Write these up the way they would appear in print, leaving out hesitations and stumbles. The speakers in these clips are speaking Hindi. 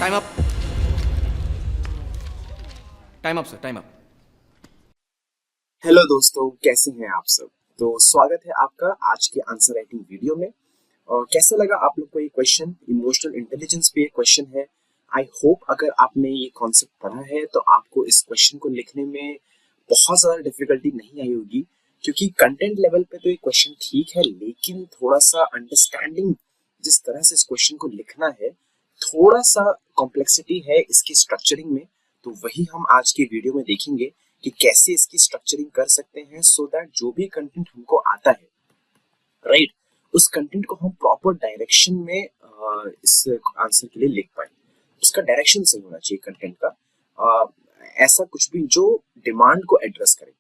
Time up. Time up sir, time up. Hello दोस्तों, कैसे हैं आप सब। तो स्वागत है आपका आज के आंसर राइटिंग वीडियो में। और कैसा लगा आप लोग को ये क्वेश्चन, इमोशनल इंटेलिजेंस पे ये क्वेश्चन है। आई होप अगर आपने ये कॉन्सेप्ट पढ़ा है तो आपको इस क्वेश्चन को लिखने में बहुत ज्यादा डिफिकल्टी नहीं आई होगी, क्योंकि कंटेंट लेवल पे तो ये क्वेश्चन ठीक है, लेकिन थोड़ा सा अंडरस्टैंडिंग, जिस तरह से इस क्वेश्चन को लिखना है, थोड़ा सा कॉम्प्लेक्सिटी है इसकी स्ट्रक्चरिंग में। तो वही हम आज के वीडियो में देखेंगे कि कैसे इसकी स्ट्रक्चरिंग कर सकते हैं, सो दैट जो भी कंटेंट हमको आता है, राइट, उस कंटेंट को हम प्रॉपर डायरेक्शन में इस आंसर के लिए लिख पाए। उसका डायरेक्शन सही होना चाहिए कंटेंट का, ऐसा कुछ भी जो डिमांड को एड्रेस करे।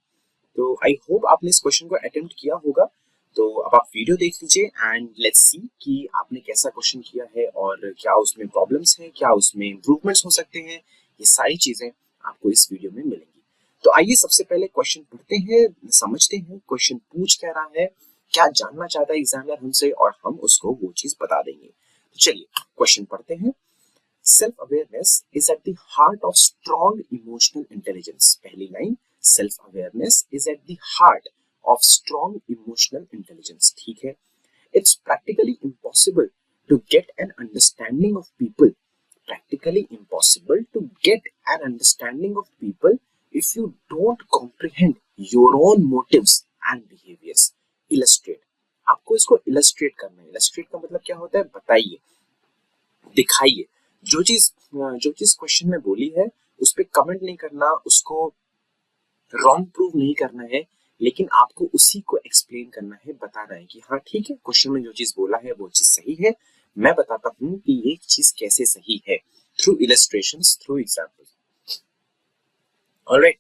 तो आई होप आपने इस क्वेश्चन को अटेम्प्ट किया होगा। तो अब आप वीडियो देख लीजिए एंड लेट्स सी कि आपने कैसा क्वेश्चन किया है और क्या उसमें प्रॉब्लम्स हैं, क्या उसमें इंप्रूवमेंट्स हो सकते हैं। ये सारी चीजें आपको इस वीडियो में मिलेंगी। तो आइए सबसे पहले क्वेश्चन पढ़ते हैं, समझते हैं क्वेश्चन पूछ क्या रहा है, क्या जानना चाहता है एग्जामिनर हमसे, और हम उसको वो चीज बता देंगे। तो चलिए क्वेश्चन पढ़ते हैं। Self awareness is at the heart of strong emotional intelligence. पहली line, self awareness is at the heart of strong emotional intelligence. ठीक है। It's practically impossible to get an understanding of people, practically impossible to get an understanding of people if you don't comprehend your own motives and behaviors. Illustrate, आपको इसको illustrate करना है। illustrate का मतलब क्या होता है, बताइए, दिखाइए। जो चीज क्वेश्चन में बोली है उस पर कमेंट नहीं करना, उसको रॉन्ग प्रूव नहीं करना है, लेकिन आपको उसी को एक्सप्लेन करना है, बताना है कि हाँ ठीक है, क्वेश्चन में जो चीज बोला है वो चीज सही है, मैं बताता हूँ कि ये चीज कैसे सही है, through illustrations, through examples. Alright,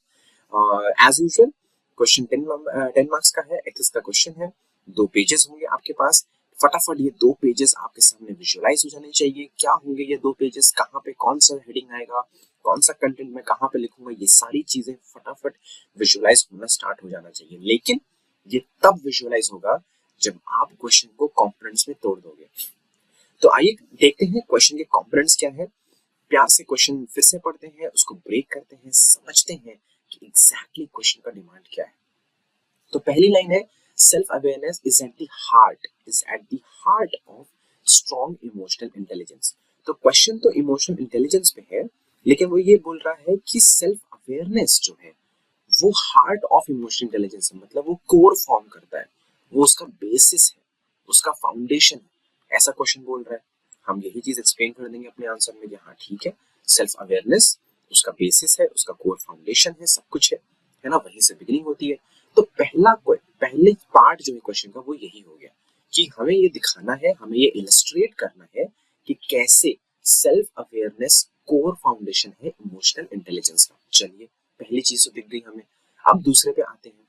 as usual question 10 marks का है, एथिक्स का क्वेश्चन है। 2 पेजेस होंगे आपके पास। फटाफट ये 2 पेजेस आपके सामने विजुअलाइज हो जाने चाहिए। क्या होंगे ये 2 पेजेस, कहाँ पे कौन सा हेडिंग आएगा, कौन सा कंटेंट मैं कहाँ पे लिखूंगा, ये सारी चीजें फटाफट विजुअलाइज होना स्टार्ट हो जाना चाहिए। लेकिन ये तब विजुअलाइज होगा जब आप क्वेश्चन को कंपोनेंट्स में तोड़ दोगे। तो आइए देखते हैं क्वेश्चन के कंपोनेंट्स क्या है। प्यार से क्वेश्चन फिर से पढ़ते हैं, उसको ब्रेक करते हैं, समझते हैं कि एग्जैक्टली क्वेश्चन का डिमांड क्या है। तो पहली लाइन है, self awareness is at the heart of strong emotional intelligence. तो क्वेश्चन तो इमोशनल इंटेलिजेंस पे है, लेकिन वो ये बोल रहा है कि सेल्फ अवेयरनेस जो है वो हार्ट ऑफ इमोशनल इंटेलिजेंस है, मतलब वो कोर फॉर्म करता है, वो उसका बेसिस है, उसका फाउंडेशन है, ऐसा क्वेश्चन बोल रहा है। हम यही चीज एक्सप्लेन कर देंगे अपने आंसर में कि हाँ ठीक है, सेल्फ अवेयरनेस उसका बेसिस है, उसका कोर फाउंडेशन है, सब कुछ है ना, वहीं से बिगिनिंग होती है। तो पहले पार्ट जो है क्वेश्चन का वो यही हो गया कि हमें ये दिखाना है, हमें ये इलस्ट्रेट करना है कि कैसे सेल्फ अवेयरनेस कोर फाउंडेशन है इमोशनल इंटेलिजेंस का। चलिए पहली चीज तो दिख गई हमें। अब दूसरे पे आते हैं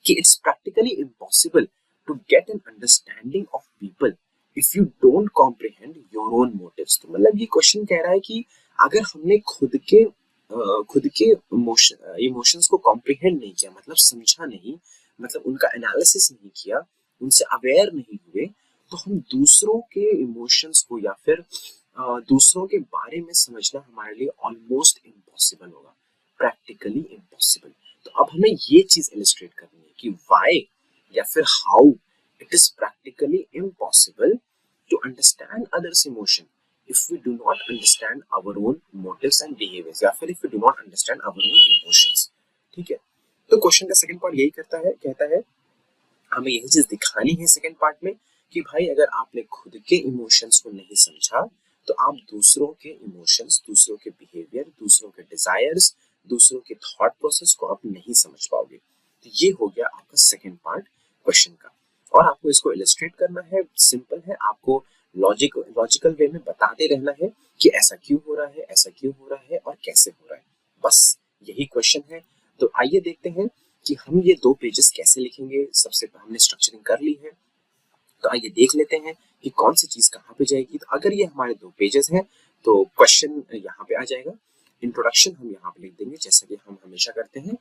कि it's practically impossible to get an understanding of people if you don't comprehend your own motives. तो मतलब ये क्वेश्चन कह रहा है कि अगर हमने खुद के इमोशंस को कॉम्प्रिहेंड नहीं किया, मतलब समझा नहीं, मतलब उनका एनालिसिस नहीं किया, उनसे अवेयर नहीं हुए, तो हम दूसरों के इमोशंस को या फिर दूसरों के बारे में समझना हमारे लिए ऑलमोस्ट इम्पॉसिबल होगा, प्रैक्टिकली इम्पॉसिबल। तो अब हमें ये चीज इलस्ट्रेट करनी है कि व्हाई या फिर how it is practically impossible to understand others emotion if we do not understand our own motives and behaviors, या फिर if we do not understand our own emotions। ठीक है। तो क्वेश्चन का सेकंड पार्ट यही कहता है हमें यही चीज दिखानी है सेकंड पार्ट में कि भाई अगर आपने खुद के इमोशंस को नहीं समझा तो आप दूसरों के इमोशंस, दूसरों के बिहेवियर, दूसरों के डिजायर्स, दूसरों के थॉट प्रोसेस को आप नहीं समझ पाओगे। तो ये हो गया आपका सेकंड पार्ट क्वेश्चन का। और आपको इसको इलस्ट्रेट करना है, सिंपल है, आपको लॉजिकल वे में बताते रहना है कि ऐसा क्यों हो रहा है, ऐसा क्यों हो रहा है और कैसे हो रहा है, बस यही क्वेश्चन है। तो आइए देखते हैं कि हम ये 2 पेजेस कैसे लिखेंगे। सबसे पहले हमने स्ट्रक्चरिंग कर ली है, तो आइए देख लेते हैं कि कौन सी चीज कहाँ पे जाएगी। तो अगर ये हमारे 2 पेजेस हैं तो क्वेश्चन यहाँ पे आ जाएगा। इंट्रोडक्शन हम यहाँ पे लिख देंगे, जैसा कि हम हमेशा करते हैं,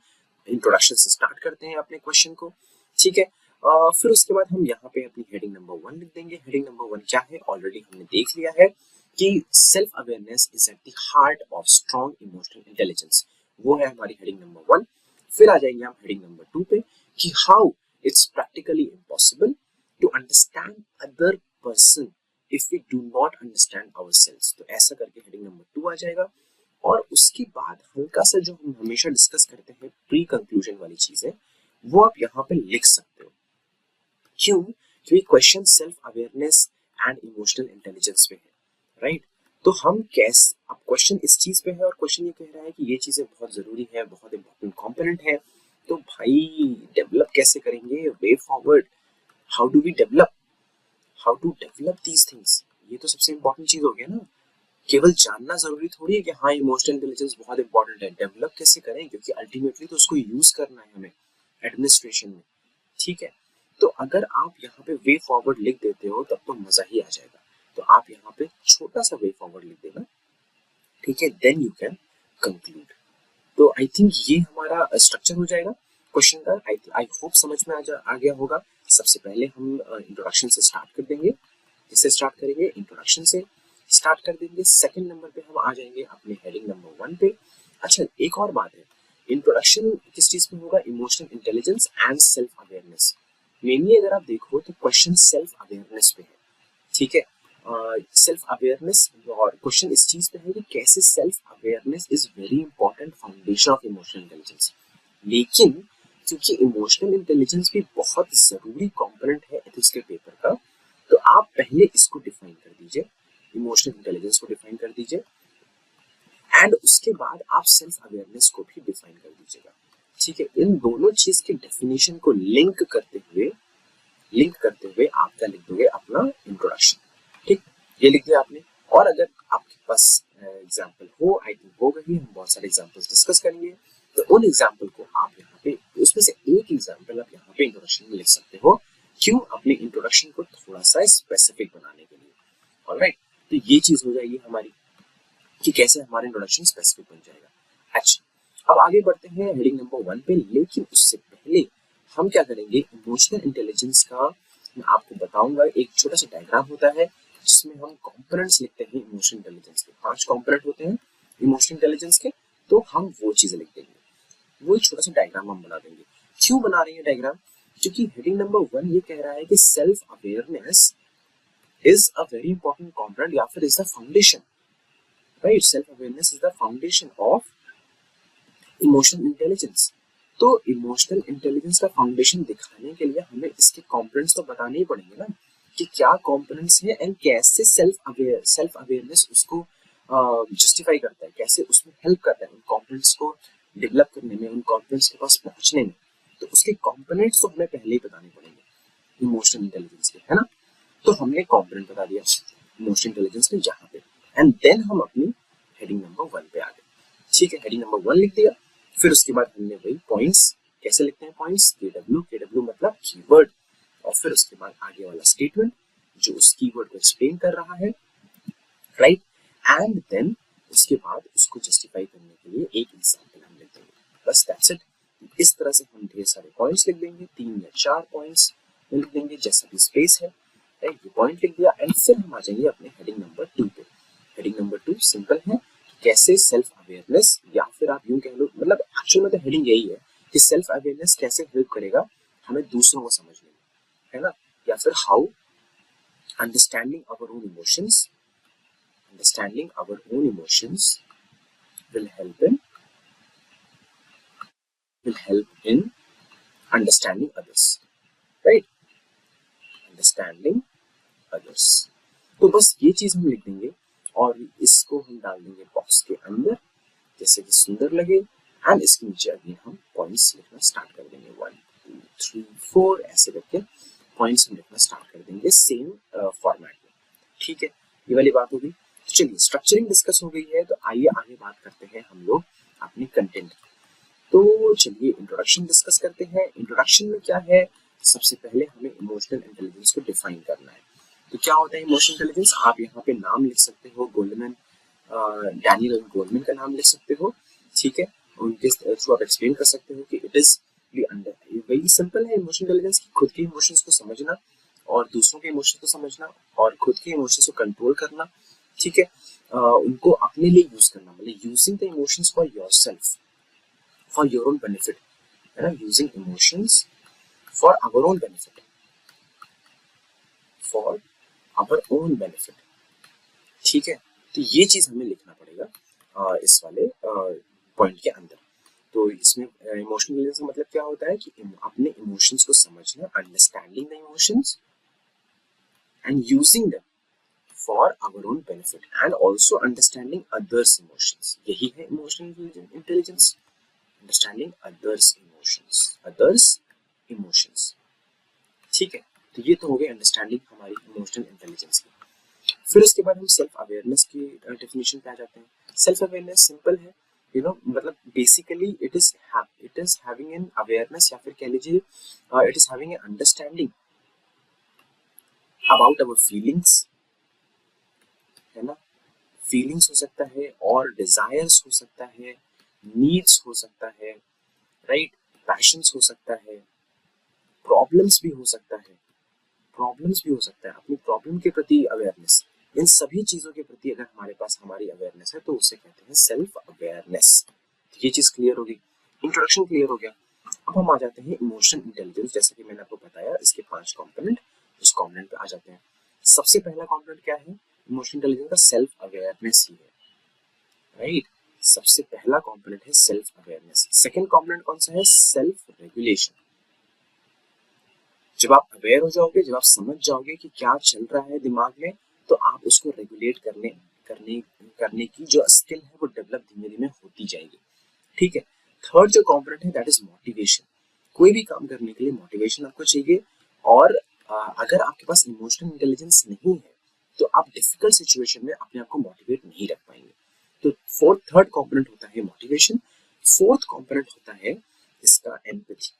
इंट्रोडक्शन से स्टार्ट करते हैं अपने क्वेश्चन को। ठीक है। फिर उसके बाद हम यहाँ पे अपनी हेडिंग नंबर 1 लिख देंगे। हेडिंग नंबर 1 क्या है, ऑलरेडी हमने देख लिया है कि self awareness is at the heart of strong emotional intelligence. वो है हमारी हेडिंग नंबर 1। फिर आ जाएंगे हम हेडिंग नंबर 2 पे कि how it's practically impossible to understand other person if we do not understand ourselves. तो ऐसा करके हेडिंग नंबर 2 आ जाएगा। और उसके बाद हल्का सा जो हम हमेशा डिस्कस करते हैं प्री कंक्लूजन वाली चीजें, वो आप यहाँ पे लिख सकते हो। क्यों? क्योंकि question self awareness and emotional intelligence पे है, राइट? तो हम कैसे, अब क्वेश्चन इस चीज पे है और क्वेश्चन ये कह रहा है कि ये चीजें बहुत जरूरी है, बहुत इंपॉर्टेंट कंपोनेंट है, तो भाई डेवलप कैसे करेंगे, way forward, how do we develop, how to develop these things, ये तो सबसे इंपॉर्टेंट चीज हो गया ना। केवल जानना जरूरी थोड़ी है कि हाँ इमोशनल इंटेलिजेंस बहुत इंपॉर्टेंट है, डेवलप कैसे करें, क्योंकि अल्टीमेटली तो उसको यूज करना है हमें एडमिनिस्ट्रेशन में, ठीक है? तो अगर आप यहाँ पे वे फॉरवर्ड लिख देते हो तब तो मजा ही आ जाएगा। तो आप यहाँ पे छोटा सा वे फॉरवर्ड लिख देना, ठीक है? Then you can conclude. तो आई थिंक ये हमारा स्ट्रक्चर हो जाएगा क्वेश्चन का। आई होप समझ में आ गया होगा। सबसे पहले हम इंट्रोडक्शन से स्टार्ट कर देंगे। जिससे स्टार्ट करेंगे, इंट्रोडक्शन से स्टार्ट कर देंगे। सेकंड नंबर पे हम आ जाएंगे अपने हेडिंग नंबर 1 पे। अच्छा, एक और बात है, इंट्रोडक्शन किस चीज पे होगा? Emotional intelligence and self awareness. Mainly अगर आप देखो तो क्वेश्चन सेल्फ अवेयरनेस पे है, ठीक है? सेल्फ अवेयरनेस, और क्वेश्चन इस चीज पे है कि कैसे self awareness is very important foundation of emotional intelligence. लेकिन क्योंकि इमोशनल इंटेलिजेंस भी बहुत जरूरी कंपोनेंट है एथिक्स के पेपर का, तो आप पहले इसको डिफाइन कर दीजिए, इमोशनल इंटेलिजेंस को डिफाइन कर दीजिए, एंड उसके बाद आप सेल्फ अवेयरनेस को भी डिफाइन कर दीजिएगा, ठीक है? इन दोनों चीज के डेफिनेशन को लिंक करते हुए आप क्या लिख दोगे? अपना इंट्रोडक्शन, ठीक? ये लिख दिया आपने। और अगर आपके पास एग्जाम्पल हो, आई थिंक होगा ही, हम बहुत सारे एग्जाम्पल्स डिस्कस करेंगे, तो उन एग्जाम्पल को आप यहाँ पे, उसमें से एक एग्जाम्पल आप यहाँ पे इंट्रोडक्शन में लिख सकते हो। क्यों? अपने इंट्रोडक्शन को थोड़ा सा स्पेसिफिक बनाने के लिए। ऑलराइट, तो ये चीज हो जाएगी हमारी कि कैसे हमारा इंट्रोडक्शन स्पेसिफिक बन जाएगा। अच्छा, अब आगे बढ़ते हैं हेडिंग नंबर 1 पे, लेकिन उससे पहले हम क्या करेंगे, इमोशनल इंटेलिजेंस का मैं आपको बताऊंगा। एक छोटा सा डायग्राम होता है जिसमें हम कंपोनेंट्स लिखते हैं इमोशनल इंटेलिजेंस के। 5 कंपोनेंट होते हैं इमोशनल इंटेलिजेंस के, तो हम वो चीजें लिख देंगे, वो एक छोटा सा डायग्राम हम बना देंगे। क्यों बना रहे हैं डायग्राम? क्योंकि हेडिंग नंबर 1 ये कह रहा है कि self awareness is a very important component, या फिर is the foundation, right? Self awareness is the foundation of emotional intelligence. तो इमोशनल इंटेलिजेंस का फाउंडेशन दिखाने के लिए हमें इसके कंपोनेंट्स तो बताने ही पड़ेंगे ना, कि क्या कंपोनेंट्स है एंड कैसे सेल्फ अवेयरनेस उसको जस्टिफाई करता है, कैसे उसमें हेल्प करता है उन कंपोनेंट्स को डेवलप करने में, उन कंपोनेंट्स के पास पहुंचने में। तो उसके कंपोनेंट्स तो हमें पहले ही बताने पड़ेंगे इमोशनल इंटेलिजेंस के, है ना? तो हमने कंपोनेंट बता दिया इमोशनल इंटेलिजेंस के यहाँ पे, एंड देन हम अपनी हेडिंग नंबर 1 पे आ गए, ठीक है? हेडिंग नंबर 1 लिख दिया। फिर उसके बाद हमने वही पॉइंट्स, कैसे लिखते हैं पॉइंट्स? केडब्ल्यू मतलब कीवर्ड, और फिर उसके बाद आगे वाला स्टेटमेंट जो उस कीवर्ड को एक्सप्लेन कर रहा है, राइट? एंड देन उसके बाद उसको जस्टिफाई करने के लिए एक एग्जांपल हम लिख देंगे, बस दैट्स इट। इस तरह से हम ढेर सारे पॉइंट्स लिख देंगे, 3 या 4 पॉइंट्स लिख देंगे, जैसा भी स्पेस है, राइट? ये पॉइंट लिख दिया, एंड फिर हम आ जाएंगे अपने हेडिंग नंबर 2 पे। हेडिंग नंबर 2 सिंपल है, कैसे सेल्फ अवेयरनेस, या फिर आप यूं कह लो, मतलब एक्चुअल में तो हेडिंग यही है कि सेल्फ अवेयरनेस कैसे हेल्प करेगा हमें दूसरों को समझने में, है ना? या फिर how understanding our own emotions, understanding our own emotions will help in understanding others, right? Understanding others, तो बस ये चीज हम लिख देंगे और इसको हम डाल देंगे बॉक्स के अंदर, जैसे कि सुंदर लगे। एंड इसके नीचे अभी हम पॉइंट्स लिखना स्टार्ट कर देंगे, 1 2 3 4 ऐसे करके पॉइंट्स हम लिखना स्टार्ट कर देंगे सेम फॉर्मेट में, ठीक है? ये वाली बात होगी। तो चलिए, स्ट्रक्चरिंग डिस्कस हो गई है, तो आइए आगे बात करते हैं हम लोग अपने कंटेंट की। तो चलिए इंट्रोडक्शन डिस्कस करते हैं। इंट्रोडक्शन में क्या है, सबसे पहले हमें इमोशनल इंटेलिजेंस को डिफाइन करना है। तो क्या होता है इमोशनल इंटेलिजेंस? आप यहाँ पे नाम लिख सकते हो, गोल्डमैन, डैनियल गोल्डमैन का नाम लिख सकते हो, ठीक है? उनके थ्रू आप एक्सप्लेन कर सकते हो कि इट इज वेरी सिंपल है इमोशनल इंटेलिजेंस की, खुद के इमोशंस को समझना और दूसरों के इमोशंस को समझना और खुद के इमोशंस को कंट्रोल करना, ठीक है। उनको अपने लिए यूज करना, मतलब using the emotions for yourself, for your own benefit, है ना, using emotions for our own benefit, for our own benefit, ठीक है। तो ये चीज हमें लिखना पड़ेगा इस वाले पॉइंट के अंदर। तो इसमें इमोशनल इंटेलिजेंस का मतलब क्या होता है कि अपने इमोशंस को समझना, understanding the emotions and using them for our own benefit and also understanding others emotions. यही है emotional intelligence, understanding others emotions, ठीक है। तो ये तो हो गई अंडरस्टैंडिंग हमारी इमोशनल इंटेलिजेंस की। फिर उसके बाद हम सेल्फ अवेयरनेस की डेफिनेशन पे आ जाते हैं। सेल्फ अवेयरनेस सिंपल है, यू नो, मतलब basically it is having an awareness, या फिर कह लीजिए it is having an understanding about our feelings, है ना। फीलिंग्स हो सकता है और डिजायर्स हो सकता है, नीड्स हो सकता है, राइट, पैशंस हो सकता है, प्रॉब्लम्स भी हो सकता है, अपनी प्रॉब्लम के प्रति अवेयरनेस। इन सभी चीजों के प्रति अगर हमारे पास हमारी अवेयरनेस है तो उसे कहते हैं सेल्फ अवेयरनेस। ये चीज क्लियर होगी, इंट्रोडक्शन क्लियर हो गया। अब हम आ जाते हैं इमोशनल इंटेलिजेंस। जैसा कि मैंने आपको बताया, इसके 5 कंपोनेंट, उस कंपोनेंट पे आ जाते हैं। सबसे पहला कंपोनेंट क्या है इमोशनल इंटेलिजेंस का? सेल्फ अवेयरनेस ही है, राइट। सबसे पहला कंपोनेंट है सेल्फ अवेयरनेस। सेकंड कंपोनेंट कौन सा है? Self regulation. जब आप अवेयर हो जाओगे, जब आप समझ जाओगे कि क्या चल रहा है दिमाग में, तो आप उसको रेगुलेट करने करने की जो स्किल है वो डेवलप धीमे धीमे होती जाएगी, ठीक है। थर्ड जो कंपोनेंट है दैट इज मोटिवेशन। कोई भी काम करने के लिए मोटिवेशन आपको चाहिए, और अगर आपके पास इमोशनल इंटेलिजेंस नहीं है तो आप डिफिकल्ट सिचुएशन में अपने आप को मोटिवेट नहीं रख पाएंगे। तो थर्ड कंपोनेंट होता है मोटिवेशन। फोर्थ कंपोनेंट होता है इसका एम्पैथी।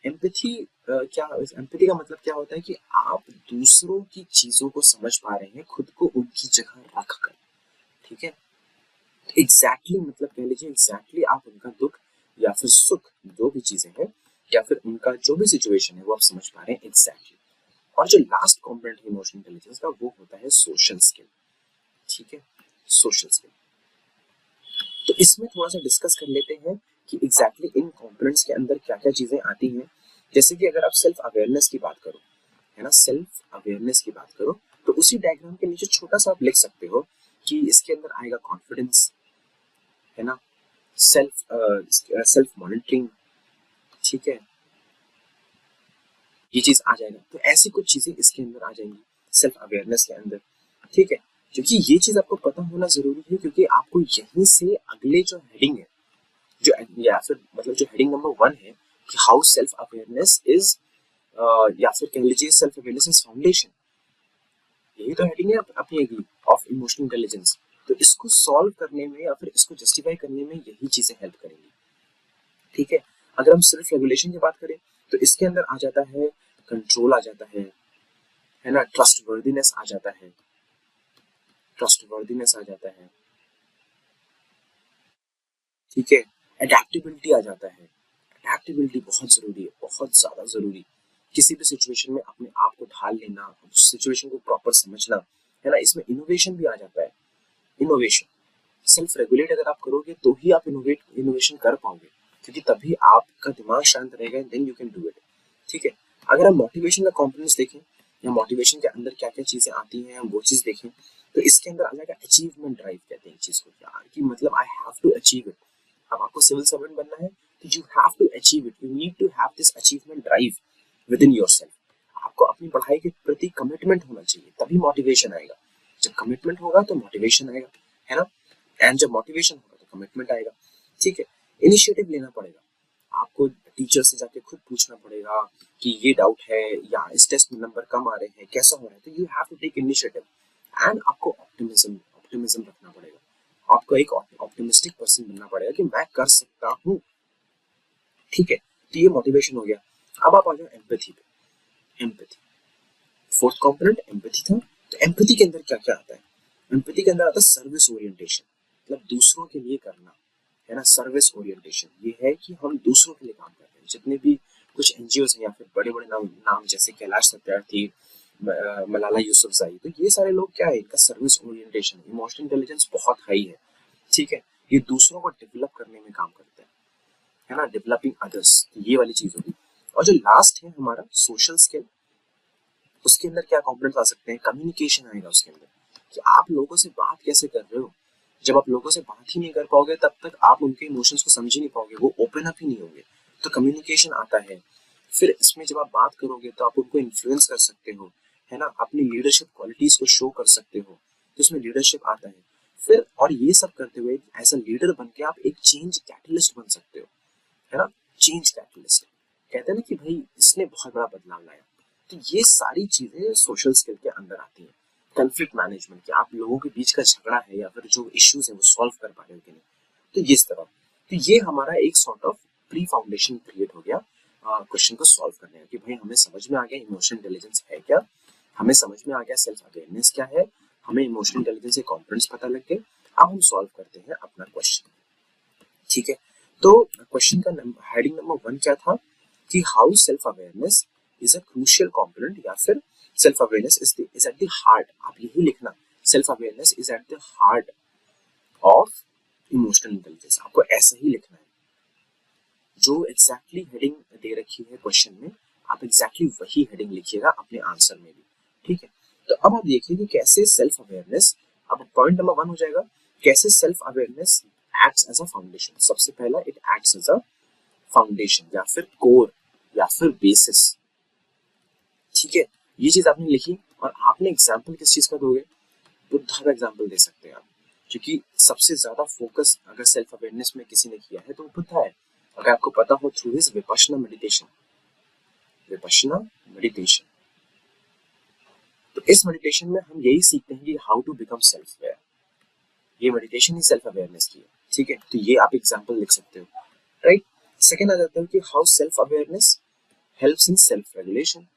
एम्पैथी क्या, एम्पैथी का मतलब क्या होता है कि आप दूसरों की चीजों को समझ पा रहे हैं खुद को उनकी जगह रख कर, ठीक है। एग्जैक्टली मतलब कह लीजिए एग्जैक्टली आप उनका दुख या फिर सुख, जो भी चीजें हैं, या फिर उनका जो भी सिचुएशन है वो आप समझ पा रहे हैं एग्जैक्टली। और जो लास्ट कंपोनेंट है इमोशनल इंटेलिजेंस का वो होता है सोशल स्किल, ठीक है, सोशल स्किल। तो इसमें थोड़ा सा डिस्कस कर लेते हैं कि एग्जैक्टली इन कंपोनेंट्स के अंदर क्या क्या चीजें आती हैं। जैसे कि अगर आप सेल्फ अवेयरनेस की बात करो, है ना, सेल्फ अवेयरनेस की बात करो, तो उसी डायग्राम के नीचे छोटा सा आप लिख सकते हो कि इसके अंदर आएगा कॉन्फिडेंस, है ना, सेल्फ मॉनिटरिंग, ठीक है, ये चीज आ जाएगा। तो ऐसी कुछ चीजें इसके अंदर आ जाएंगी सेल्फ अवेयरनेस के अंदर, ठीक है। क्योंकि ये चीज आपको पता होना जरूरी है, क्योंकि आपको यहीं से अगले जो हेडिंग है, जो या फिर मतलब जो हेडिंग नंबर 1 है कि हाउ सेल्फ अवेयरनेस इज, या फिर कह लीजिए सेल्फ अवेयरनेस इज फाउंडेशन, यही तो हेडिंग है अपनी अगली ऑफ इमोशनल इंटेलिजेंस। तो इसको सॉल्व करने में या फिर इसको जस्टिफाई करने में यही चीजें हेल्प करेंगी, ठीक है। अगर हम सिर्फ रेगुलेशन की बात करें तो इसके अंदर आ जाता है कंट्रोल, आ जाता है ना, ट्रस्टवर्दीनेस आ जाता है, ट्रस्टवर्दीनेस आ जाता है, ठीक है, अडेप्टेबिलिटी आ जाता है। अडेप्टेबिलिटी बहुत जरूरी है, बहुत ज्यादा जरूरी। किसी भी सिचुएशन में अपने आप को ढाल लेना, उस सिचुएशन को प्रॉपर समझना, है ना। इसमें इनोवेशन भी आ जाता है, इनोवेशन। सेल्फ रेगुलेट अगर आप करोगे तो ही आप इनोवेशन कर पाओगे, क्योंकि तभी आपका दिमाग शांत रहेगा, then you can do it, ठीक है। अगर हम मोटिवेशन का कंपोनेंट्स देखें या मोटिवेशन के अंदर क्या क्या चीजें आती हैं हम वो चीज देखें, तो इसके अंदर आ जाएगा अचीवमेंट ड्राइव, कहते हैं चीज को यार, कि मतलब I have to achieve it. अब आपको सिविल सर्वेंट बनना है तो you have to achieve it, you need to have this achievement drive within yourself. आपको अपनी पढ़ाई के प्रति कमिटमेंट होना चाहिए, तभी मोटिवेशन आएगा। जब कमिटमेंट होगा तो मोटिवेशन आएगा, है ना। एंड जब मोटिवेशन होगा तो कमिटमेंट आएगा, ठीक है। इनिशिएटिव लेना पड़ेगा आपको, टीचर से जाके खुद पूछना पड़ेगा कि ये डाउट है या इस टेस्ट में नंबर कम आ रहे हैं, कैसा हो रहा है, तो you have to take initiative. And आपको ऑप्टिमिज्म रखना पड़ेगा, आपको एक ऑप्टिमिस्टिक पर्सन बनना पड़ेगा कि मैं कर सकता हूँ, ठीक है। तो ये मोटिवेशन हो गया। अब आप आ जाओ एम्पैथी पे। एम्पैथी फोर्थ कंपोनेंट एम्पैथी था। तो एम्पैथी के अंदर क्या क्या आता है? एम्पैथी के अंदर आता है सर्विस ओरिएंटेशन, मतलब दूसरों के लिए करना, है ना। सर्विस ओरिएंटेशन ये है कि हम दूसरों के लिए काम कर रहे हैं। जितने भी कुछ एनजीओ हैं या फिर बड़े बड़े नाम जैसे कैलाश सत्यार्थी, मलाला यूसुफजई, तो ये सारे लोग क्या है, इनका सर्विस ओरिएंटेशन, इमोशनल इंटेलिजेंस बहुत हाई है। ठीक है, ये दूसरों को डेवलप करने में काम करते हैं, है ना, डेवलपिंग अदर्स, ये वाली चीज होगी। और जो लास्ट है हमारा सोशल स्किल, उसके अंदर क्या कंपोनेंट्स आ सकते हैं, कम्युनिकेशन आएगा उसके अंदर, कि आप लोगों से बात कैसे कर रहे हो। जब आप लोगों से बात ही नहीं कर पाओगे तब तक आप उनके इमोशंस को समझ ही नहीं पाओगे, वो ओपन अप ही नहीं होंगे, तो कम्युनिकेशन आता है। फिर इसमें जब आप बात करोगे तो आप उनको इन्फ्लुएंस कर सकते हो, है ना, अपनी लीडरशिप क्वालिटीज को शो कर सकते हो, तो उसमें लीडरशिप आता है। फिर और ये सब करते हुए एज अ लीडर बन के आप एक चेंज कैटलिस्ट बन सकते हो, है ना, चेंज कैटलिस्ट, कहते हैं ना कि भाई इसने बहुत बड़ा बदलाव लाया। तो ये सारी चीजें सोशल स्किल के अंदर आती हैं। कॉन्फ्लिक्ट मैनेजमेंट, कि आप लोगों के बीच का झगड़ा है या फिर जो इश्यूज है वो सॉल्व कर पा रहे हो कि नहीं, तो इस तरह। तो ये हमारा एक sort of pre foundation create हो गया क्वेश्चन को सॉल्व करने का, कि भाई हमें समझ में आ गया इमोशनल इंटेलिजेंस है क्या, हमें समझ में आ गया सेल्फ अवेयरनेस क्या है, हमें इमोशनल इंटेलिजेंस के कंपोनेंट्स पता लग गए। अब हम सॉल्व करते हैं अपना क्वेश्चन। ठीक है, तो क्वेश्चन का हेडिंग नंबर 1 क्या था, कि how self awareness is a crucial component, या फिर self awareness is at the heart, आप यही लिखना, self awareness is at the heart of emotional intelligence, आपको ऐसा ही लिखना है। जो एग्जैक्टली हेडिंग दे रखी है क्वेश्चन में, आप एग्जैक्टली वही हेडिंग लिखिएगा अपने आंसर में भी। ठीक है, तो अब आप देखिए कि कैसे सेल्फ अवेयरनेस, अब पॉइंट नंबर 1 हो जाएगा, कैसे self awareness acts as a foundation. सबसे पहला, it acts as a foundation या फिर कोर या फिर बेसिस। ठीक है, ये चीज आपने लिखी, और आपने एग्जाम्पल किस चीज का दोगे, बुद्धा का एग्जाम्पल दे सकते हैं आप, क्योंकि सबसे ज्यादा फोकस अगर सेल्फ अवेयरनेस में किसी ने किया है तो वो बुद्धा है। अगर आपको पता हो, through his Vipassana meditation, Vipassana meditation, तो इस मेडिटेशन में हम यही सीखते हैं कि how to become self aware, ये मेडिटेशन ही सेल्फ अवेयरनेस की है। ठीक है, तो ये आप एग्जाम्पल लिख सकते हो, राइट। सेकेंड आ जाता है कि how self awareness helps in self regulation,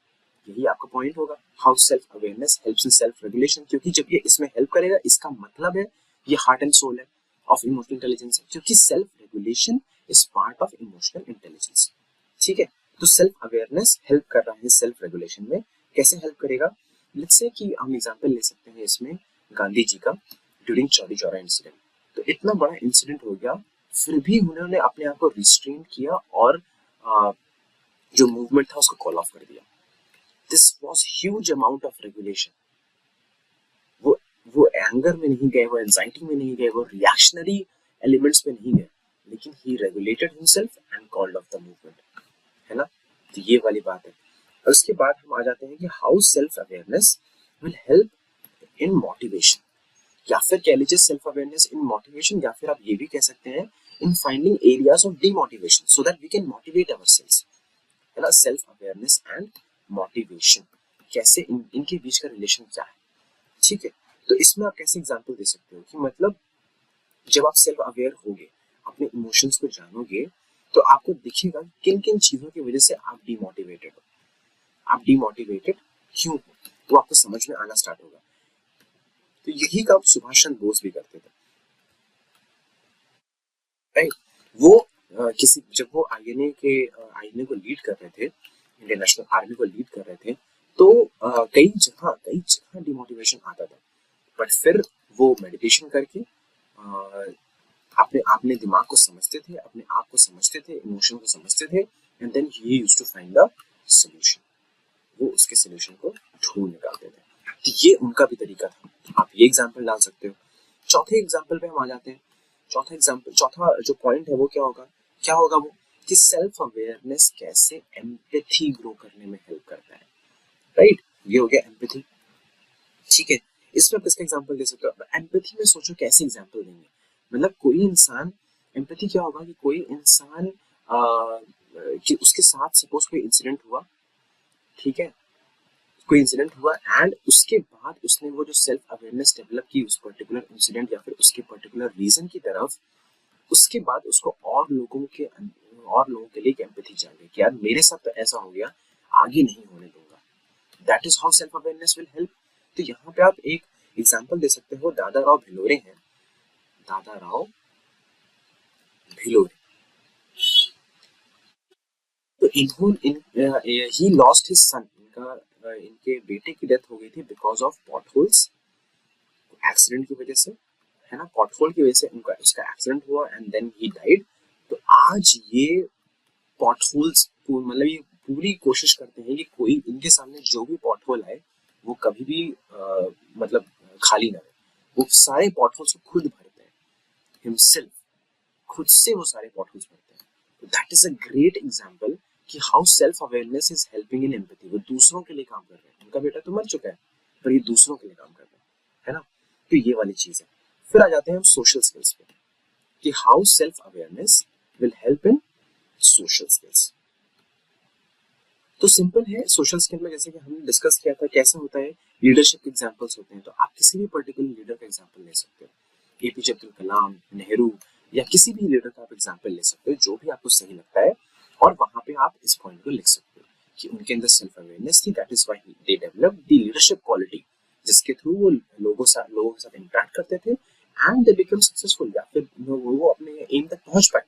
यही आपका पॉइंट होगा, how self awareness helps in self regulation, क्योंकि जब ये इसमें हेल्प करेगा इसका मतलब है ये हार्ट एंड सोल है ऑफ इमोशनल इंटेलिजेंस, क्योंकि self regulation is part of emotional intelligence. ठीक है, तो सेल्फ अवेयरनेस हेल्प कर रहा है सेल्फ रेगुलेशन में। कैसे हेल्प करेगा, लेट्स से कि हम एग्जांपल ले सकते हैं इसमें गांधी जी का, ड्यूरिंग चौरी चौरा इंसिडेंट, तो इतना बड़ा इंसिडेंट हो गया, फिर भी उन्होंने अपने आप को रिस्ट्रेन किया और जो मूवमेंट था उसको कॉल ऑफ कर दिया। This was huge amount of regulation. वो वो एंगर में नहीं गए, वो एंजाइटी में नहीं गए, वो रिएक्शनरी एलिमेंट्स में नहीं गए, लेकिन he regulated himself and called off the movement, है ना, तो ये वाली बात है। और उसके बाद हम आ जाते हैं कि how self awareness will help in motivation, या फिर कह लीजिए सेल्फ अवेयरनेस इन मोटिवेशन, या फिर आप ये भी कह सकते हैं in finding areas of demotivation so that we can motivate ourselves, है ना, सेल्फ अवेयरनेस एंड मोटिवेशन, कैसे इनके बीच का रिलेशन क्या है। ठीक है, तो इसमें आप कैसे एग्जांपल दे सकते हो, कि मतलब जब आप सेल्फ अवेयर होगे, अपने इमोशंस को जानोगे, तो आपको दिखेगा किन किन चीजों की वजह से आप डिमोटिवेटेड हो, आप डिमोटिवेटेड क्यों हो, वो आपको समझ में आना स्टार्ट होगा। तो यही काम सुभाष चंद्र बोस भी करते थे, राइट। वो किसी, जब वो आईएनए को लीड कर रहे थे, इंडियन नेशनल आर्मी को लीड कर रहे थे, तो कई जगह डिमोटिवेशन आता था, बट फिर वो मेडिटेशन करके अपने अपने दिमाग को समझते थे, अपने आप को समझते थे, इमोशन को समझते थे, and then he used to find the solution, वो उसके सॉल्यूशन को ढूंढ निकालते थे। तो ये उनका भी तरीका था, आप ये एग्जांपल डाल सकते हो। चौथे एग्जांपल पे हम आ जाते हैं। चौथा जो पॉइंट है वो क्या होगा वो, कि सेल्फ अवेयरनेस कैसे एम्पैथी ग्रो करने में हेल्प करता है, राइट, ये हो गया एम्पैथी। ठीक है, इसमें आप किसका एग्जांपल दे सकते हो, एम्पैथी में सोचो कैसे एग्जांपल देंगे, मतलब कोई इंसान, एम्पैथी क्या होगा कि कोई इंसान कि उसके साथ सपोज कोई इंसिडेंट हुआ, ठीक है, कोई इंसिडेंट हुआ एंड उसके बाद उसने वो जो सेल्फ अवेयरनेस डेवलप की उस पर्टिकुलर इंसिडेंट या फिर उसके पर्टिकुलर रीजन की तरफ, उसके बाद उसको और लोगों के लिए एम्पैथी चाहिए कि यार मेरे साथ तो ऐसा हो गया, आगे नहीं होने दूंगा, that is how self awareness will help. तो यहाँ पे आप एक एग्जांपल दे सकते हो, दादा राव भिलोरे हैं, दादा राव भिलोरे, तो इन्होंने ही लॉस्ट हिज सन, इनका इनके बेटे की डेथ हो गई थी because of pot holes, accident की वजह से, है ना, पॉटहोल की वजह से उनका उसका एक्सीडेंट हुआ एंड देन ही डाइड। तो आज ये पॉटहोल्स मतलब ये पूरी कोशिश करते हैं कि कोई इनके सामने जो भी पॉटहोल आए वो कभी भी मतलब खाली ना रहे, वो सारे पॉटहोल्स को खुद भरते हैं हिमसेल्फ, खुद से वो सारे पॉटहोल्स भरते हैं। तो that is a great example कि how self awareness is helping in empathy. वो दूसरों के लिए काम कर रहे हैं, उनका बेटा तो मर चुका है पर ये दूसरों के लिए काम कर रहे हैं, है ना। तो ये वाली चीज है। फिर आ जाते हैं हम सोशल स्किल्स पे कि how self awareness will help in social skills. तो सिंपल है, सोशल स्किल में जैसे कि हमने डिस्कस किया था कैसे होता है, लीडरशिप के एग्जांपल्स होते हैं। तो आप किसी भी पर्टिकुलर लीडर का एग्जांपल ले सकते हो, एपीजे अब्दुल कलाम, नेहरू, या किसी भी लीडर का आप एग्जांपल ले सकते हो जो भी आपको सही लगता है, और वहां पे आप इस पॉइंट को लिख सकते हो कि उनके अंदर सेल्फ अवेयरनेस थी, that is why they developed the leadership quality, जिसके थ्रू वो लोगों के साथ इंटरेक्ट करते थे एंड दे बिकम सक्सेसफुल, या फिर वो अपने एम तक पहुंच पाए।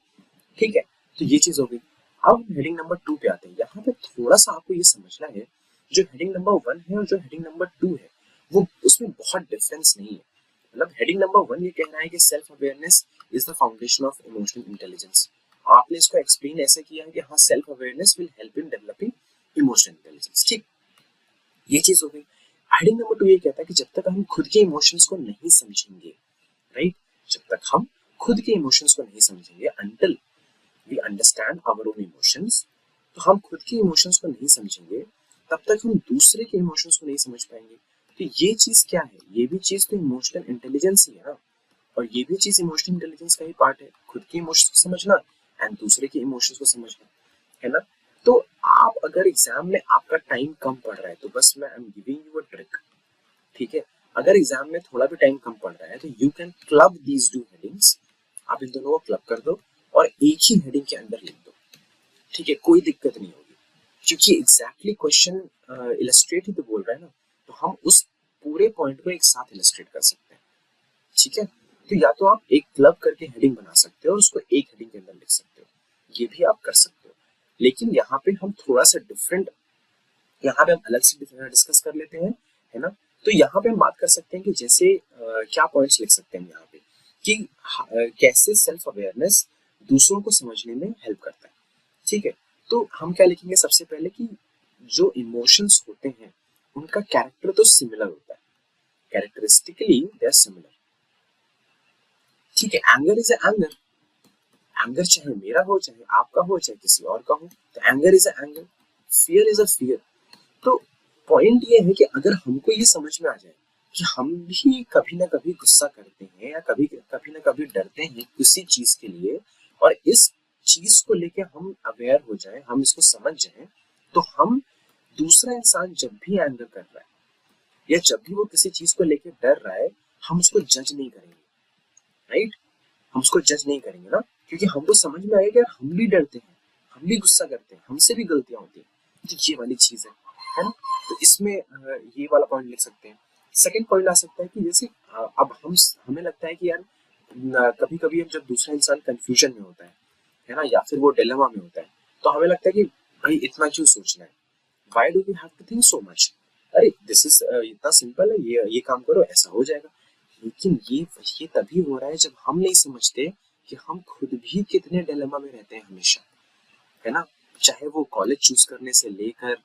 ठीक है, तो ये चीज हो गई। अब हेडिंग नंबर 2 पे आते हैं। यहाँ पे थोड़ा सा आपको ये समझना है, जो हेडिंग नंबर 1 है और जो हेडिंग नंबर 2 है वो उसमें बहुत डिफरेंस नहीं है। मतलब हेडिंग नंबर 1 ये कह रहा है कि self awareness is the foundation of emotional intelligence. आपने इसको एक्सप्लेन ऐसे किया है कि हाँ, self awareness will help in developing emotional intelligence. ठीक, ये चीज हो गई। हेडिंग नंबर 2 ये कहता है कि जब तक हम खुद के इमोशंस को नहीं समझेंगे, राइट, जब तक हम खुद के इमोशंस को नहीं समझेंगे, until we understand our own emotions, तो हम खुद के इमोशंस को नहीं समझेंगे, तब तक हम दूसरे के इमोशंस को नहीं समझ पाएंगे। तो ये चीज क्या है, ये भी चीज तो इमोशनल इंटेलिजेंस ही है ना, और ये भी चीज इमोशनल इंटेलिजेंस का ही पार्ट है, खुद के इमोशंस को समझना एंड दूसरे के इमोशंस को समझना, है ना। तो आप अगर एग्जाम में आपका टाइम कम पड़ रहा है तो बस मैं I am giving you a trick, ठीक है। अगर एग्जाम में थोड़ा भी टाइम कम पड़ रहा है तो you can club these two headings, आप इन दोनों को क्लब कर दो और एक ही हेडिंग के अंदर लिख दो, ठीक है, कोई दिक्कत नहीं होगी, क्योंकि एग्जैक्टली क्वेश्चन इलस्ट्रेट ही तो बोल रहा है ना, तो हम उस पूरे पॉइंट को एक साथ इलस्ट्रेट कर सकते हैं, ठीक है। तो या तो आप एक क्लब करके हेडिंग बना सकते हो और उसको एक हेडिंग के अंदर लिख सकते हो, ये भी आप कर सकते हो। लेकिन यहाँ पे हम थोड़ा सा डिफरेंट, यहाँ पे हम अलग से डिस्कस कर लेते हैं, है ना। तो यहाँ पे हम बात कर सकते हैं कि जैसे क्या पॉइंट्स लिख सकते हैं यहाँ पे कि कैसे सेल्फ अवेयरनेस दूसरों को समझने में हेल्प करता है, ठीक है। तो हम क्या लिखेंगे, सबसे पहले कि जो इमोशंस होते हैं उनका कैरेक्टर तो सिमिलर होता है, कैरेक्टरिस्टिकली दे आर सिमिलर, ठीक है। एंगर इज एंगर, एंगर चाहे मेरा हो, चाहे आपका हो, चाहे किसी और का हो, तो anger is anger, fear is a fear. तो पॉइंट ये है कि अगर हमको ये समझ में आ जाए कि हम भी कभी ना कभी गुस्सा करते हैं या कभी कभी ना कभी डरते हैं किसी चीज के लिए, और इस चीज को लेके हम अवेयर हो जाएं, हम इसको समझ जाएं, तो हम दूसरा इंसान जब भी एंगर कर रहा है या जब भी वो किसी चीज को लेके डर रहा है, हम उसको जज नहीं करेंगे, राइट, हम उसको जज नहीं करेंगे ना, क्योंकि हमको समझ में आएगा कि यार हम भी डरते हैं, हम भी गुस्सा करते हैं, हमसे भी गलतियां होती हैं। तो ये वाली चीज है ना। तो इसमें ये वाला पॉइंट लिख सकते हैं। सेकंड पॉइंट आ सकता है कि जैसे अब हम हमें लगता है कि यार कभी कभी जब दूसरा इंसान कंफ्यूजन में होता है ना, या फिर वो डिलेमा में होता है, तो हमें लगता है कि भाई इतना क्यों सोचना है, why do we have to think so much, अरे दिस इज इतना सिंपल है, ये काम करो ऐसा हो जाएगा। लेकिन ये तभी हो रहा है जब हम नहीं समझते कि हम खुद भी कितने डिलेमा में रहते हैं हमेशा, है ना। चाहे वो कॉलेज चूज करने से लेकर,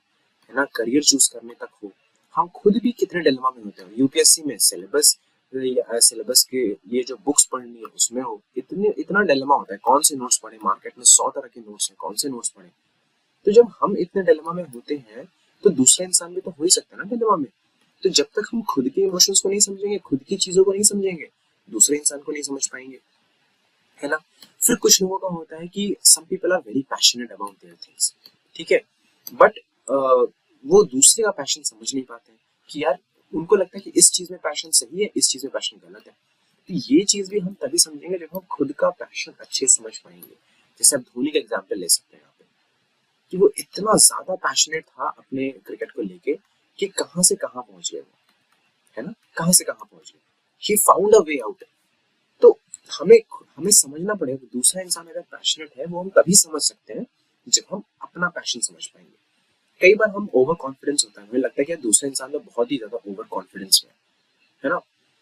है ना, करियर चूज करने तक हो, हम खुद भी कितने डिलेमा में होते हैं। यूपीएससी में सिलेबस के ये जो बुक्स पढ़नी है उसमें हो, इतना डिलेमा होता है, कौन से नोट्स पढ़े, मार्केट में 100 तरह के नोट्स हैं, कौन से नोट्स पढ़े। तो जब हम इतने डिलेमा में होते हैं तो दूसरा इंसान भी तो हो ही सकता है ना डिलेमा में। तो जब तक हम खुद के इमोशंस को नहीं समझेंगे, खुद की चीजों को नहीं समझेंगे, दूसरे इंसान को नहीं समझ पाएंगे, है ना। फिर कुछ लोगों का होता है कि some people are very passionate about their things, ठीक है, बट वो दूसरे का पैशन समझ नहीं पाते हैं कि यार उनको लगता है कि इस चीज में पैशन सही है, इस चीज में पैशन गलत है। तो ये चीज भी हम तभी समझेंगे जब हम खुद का पैशन अच्छे से समझ पाएंगे। जैसे आप धोनी का एग्जाम्पल ले सकते हैं यहाँ पे, कि वो इतना ज्यादा पैशनेट था अपने क्रिकेट को लेके कि कहाँ से कहाँ पहुंच गए वो, है ना, कहाँ से कहाँ पहुंच गए, he found a way out. तो हमें हमें समझना पड़ेगा कि दूसरा इंसान अगर पैशनेट है वो हम तभी समझ सकते हैं जब हम अपना पैशन समझ पाएंगे, कई बार हम ओवर कॉन्फिडेंस होता है, हमें लगता है कि यार दूसरे इंसान तो बहुत ही ज्यादा ओवर कॉन्फिडेंस में है ना,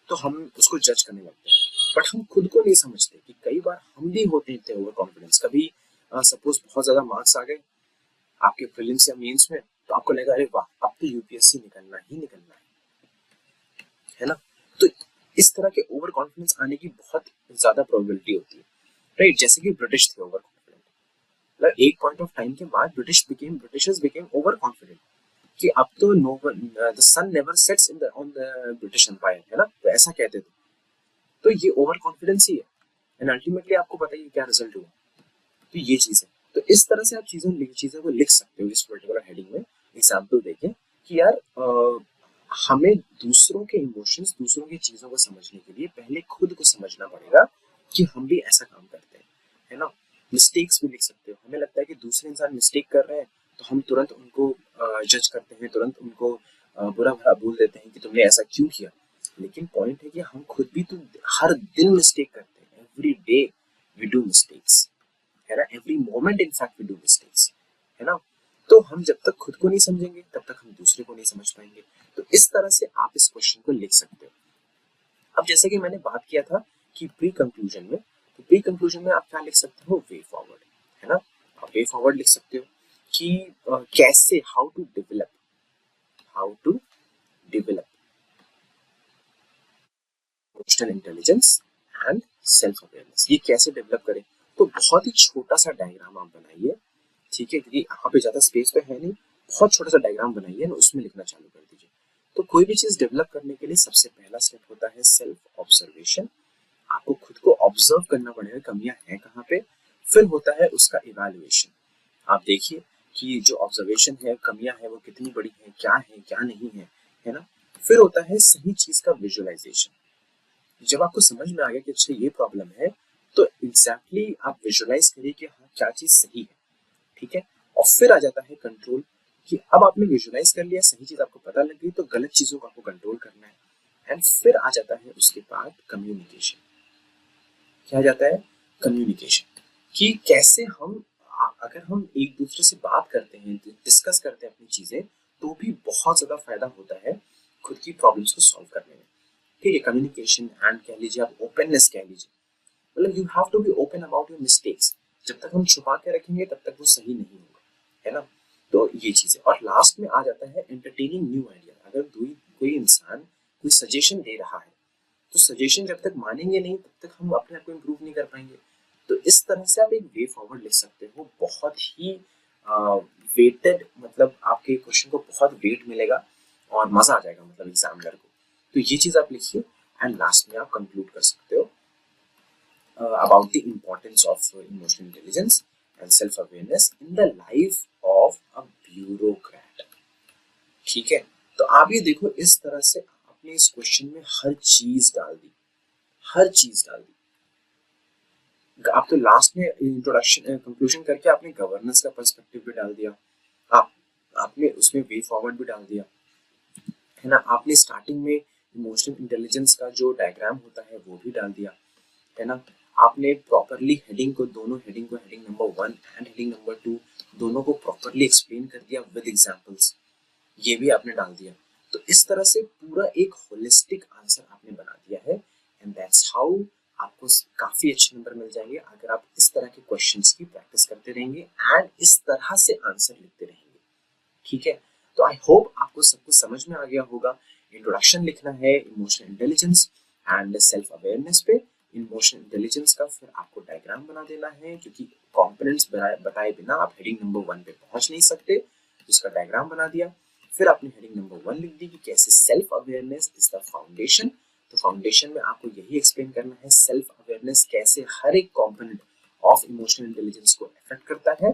तो हम उसको जज करने लगते हैं। बट हम खुद को नहीं समझते कि कई बार हम भी होते थे ओवर कॉन्फिडेंस। कभी सपोज बहुत ज्यादा मार्क्स आ गए आपके प्रीलिम्स या मेंस में, तो आपको लगा अरे वाह अब तो यूपीएससी निकलना ही निकलना है ना। तो इस तरह के ओवर कॉन्फिडेंस आने की बहुत ज्यादा प्रोबेबिलिटी होती है, राइट। जैसे कि ब्रिटिश थे ओवर कॉन्फिडेंट, मतलब एक पॉइंट ऑफ टाइम के बाद ब्रिटिशर्स बिकेम ओवर कॉन्फिडेंट कि अब तो no the sun never sets in the on the British empire, है ना, तो ऐसा कहते थे। तो ये ओवर कॉन्फिडेंस ही है, एंड अल्टीमेटली आपको पता है क्या रिजल्ट हुआ। तो ये चीज है। तो इस तरह से आप चीजों को लिख सकते हो इस पर्टिकुलर हेडिंग में। एग्जाम्पल देखें कि यार हमें दूसरों के इमोशंस, दूसरों की चीजों को समझने के लिए पहले खुद को समझना पड़ेगा कि हम भी ऐसा काम करते हैं, है ना। मिस्टेक्स भी लिख सकते हो। हमें लगता है कि दूसरे इंसान मिस्टेक कर रहे हैं तो हम तुरंत उनको जज करते हैं, तुरंत उनको बुरा भला बोल देते हैं कि तुमने ऐसा क्यों किया। लेकिन पॉइंट है कि हम खुद भी तो हर दिन मिस्टेक करते हैं। Every day we do mistakes, है ना। Every moment in fact we do mistakes, है ना। तो हम जब तक खुद को नहीं समझेंगे तब तक हम दूसरे को नहीं समझ पाएंगे। तो इस तरह से आप इस क्वेश्चन को लिख सकते हो। अब जैसे कि मैंने बात किया था कि प्री कंक्लूजन में, तो प्री कंक्लूजन में आप क्या लिख सकते हो, वे फॉरवर्ड, है ना। आप वे फॉरवर्ड लिख सकते हो कि कैसे, how to develop emotional intelligence and self awareness, ये कैसे डेवलप करें। तो बहुत ही छोटा सा डायग्राम आप बनाइए, ठीक है, क्योंकि यहाँ पे ज्यादा स्पेस तो है नहीं। बहुत छोटा सा डायग्राम बनाइए ना, उसमें लिखना चालू कर दीजिए। तो कोई भी चीज डेवलप करने के लिए सबसे पहला स्टेप होता है सेल्फ ऑब्जर्वेशन। आपको खुद को ऑब्जर्व करना पड़ेगा कमियां हैं कहाँ पे। फिर होता है उसका इवैल्यूएशन। आप देखिए कि जो ऑब्जर्वेशन है, कमियां है, वो कितनी बड़ी है क्या नहीं है ना। फिर होता है सही चीज का विजुअलाइजेशन। जब आपको समझ में आ गया कि अच्छा ये प्रॉब्लम है, तो एग्जैक्टली आप विजुअलाइज करिए कि हाँ क्या चीज सही है, ठीक है। और फिर आ जाता है कंट्रोल, कि अब आपने विजुअलाइज कर लिया, सही चीज आपको पता लग गई, तो गलत चीजों को आपको कंट्रोल करना है। एंड फिर आ जाता है उसके बाद कम्युनिकेशन। क्या आ जाता है, कम्युनिकेशन, कि कैसे हम अगर हम एक दूसरे से बात करते हैं, डिस्कस करते हैं अपनी चीजें, तो भी बहुत ज्यादा फायदा होता है खुद की प्रॉब्लम्स को सॉल्व करने में। ठीक है, कम्युनिकेशन एंड कह लीजिए आप ओपननेस कह लीजिए, मतलब you have to be open about your mistakes. जब तक हम छुपा के रखेंगे तब तक वो सही नहीं होगा, है ना। तो ये चीज है। और लास्ट में आ जाता है एंटरटेनिंग न्यू आइडिया। अगर कोई इंसान कोई सजेशन दे रहा है, तो सजेशन जब तक मानेंगे नहीं तब तक हम अपने आप को इम्प्रूव नहीं कर पाएंगे। तो इस तरह से आप एक वे फॉरवर्ड लिख सकते हो, बहुत ही वेटेड, मतलब आपके क्वेश्चन को बहुत वेट मिलेगा और मजा आ जाएगा मतलब एग्जामिनर को। तो ये चीज आप लिखिए एंड लास्ट में आप कंक्लूड कर सकते हो about the importance of emotional intelligence and self-awareness in the life of a bureaucrat। ठीक है, तो आप ये देखो इस तरह से आपने इस क्वेश्चन में हर चीज डाल दी, हर चीज डाल दी। आप तो लास्ट में इंट्रोडक्शन कंक्लूजन करके आपने गवर्नेंस का पर्सपेक्टिव भी डाल दिया, आप आपने उसमें वे फॉरवर्ड भी डाल दिया, है ना। आपने स्टार्टिंग में इमोशनल इंटेलिजेंस का जो डायग्राम होता है वो भी डाल दिया, है ना। आपने प्रॉपरली हेडिंग को, दोनों हेडिंग को, heading number 1 and heading number 2 दोनों को प्रॉपरली एक्सप्लेन कर दिया विद एग्जांपल्स, ये भी आपने डाल दिया। तो इस तरह से पूरा एक होलिस्टिक आंसर आपने बना दिया है, एंड दैट्स हाउ आपको काफी अच्छे नंबर मिल जाएंगे अगर आप इस तरह के क्वेश्चंस की प्रैक्टिस करते रहेंगे एंड इस तरह से आंसर लिखते रहेंगे, ठीक है। तो आई होप आपको सब कुछ समझ में आ गया होगा। इंट्रोडक्शन लिखना है emotional intelligence and self awareness पे, इमोशनल इंटेलिजेंस का फिर आपको डायग्राम बना देना है, क्योंकि कंपोनेंट्स बताए बिना आप हेडिंग नंबर 1 पे पहुंच नहीं सकते। इसका डायग्राम बना दिया, फिर आपने हेडिंग नंबर 1 लिख दी कि कैसे self awareness is the foundation. तो फाउंडेशन में आपको यही एक्सप्लेन करना है सेल्फ अवेयरनेस कैसे हर एक कंपोनेंट ऑफ इमोशनल इंटेलिजेंस को अफेक्ट करता है।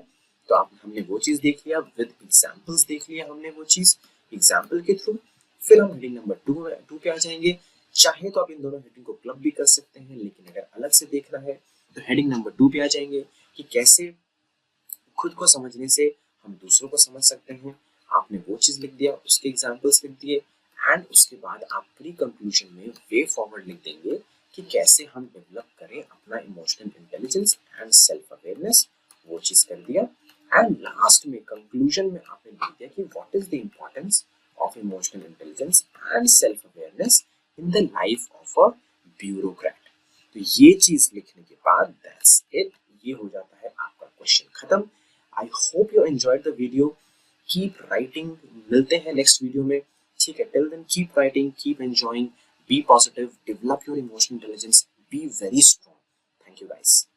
तो आप हमने वो चीज देख लिया, विद एग्जांपल्स देख लिया हमने वो चीज एग्जांपल के थ्रू। फिर हम हेडिंग नंबर 2 पे आ जाएंगे। चाहे तो आप इन दोनों हेडिंग को क्लब भी कर सकते हैं, लेकिन अगर अलग से देखना है तो हेडिंग नंबर 2 पे आ जाएंगे कि कैसे खुद को समझने से हम दूसरों को समझ सकते हैं। आपने वो चीज लिख दिया, उसके एग्जांपल्स लिख दिए, एंड उसके बाद आप प्री कंक्लूजन में वे फॉरवर्ड लिख देंगे कि कैसे हम डेवलप करें अपना emotional intelligence and self awareness, वो चीज कर दिया। एंड लास्ट में कंक्लूजन में आपने लिख दिया कि what is the importance of emotional intelligence and self awareness in the life of a bureaucrat. तो ये चीज लिखने के बाद दैट्स इट, ये हो जाता है आपका क्वेश्चन खत्म। I hope you enjoyed the video, keep writing, मिलते हैं नेक्स्ट वीडियो में, ठीक है? Till then keep writing, keep enjoying, be positive, develop your emotional intelligence, be very strong. Thank you guys.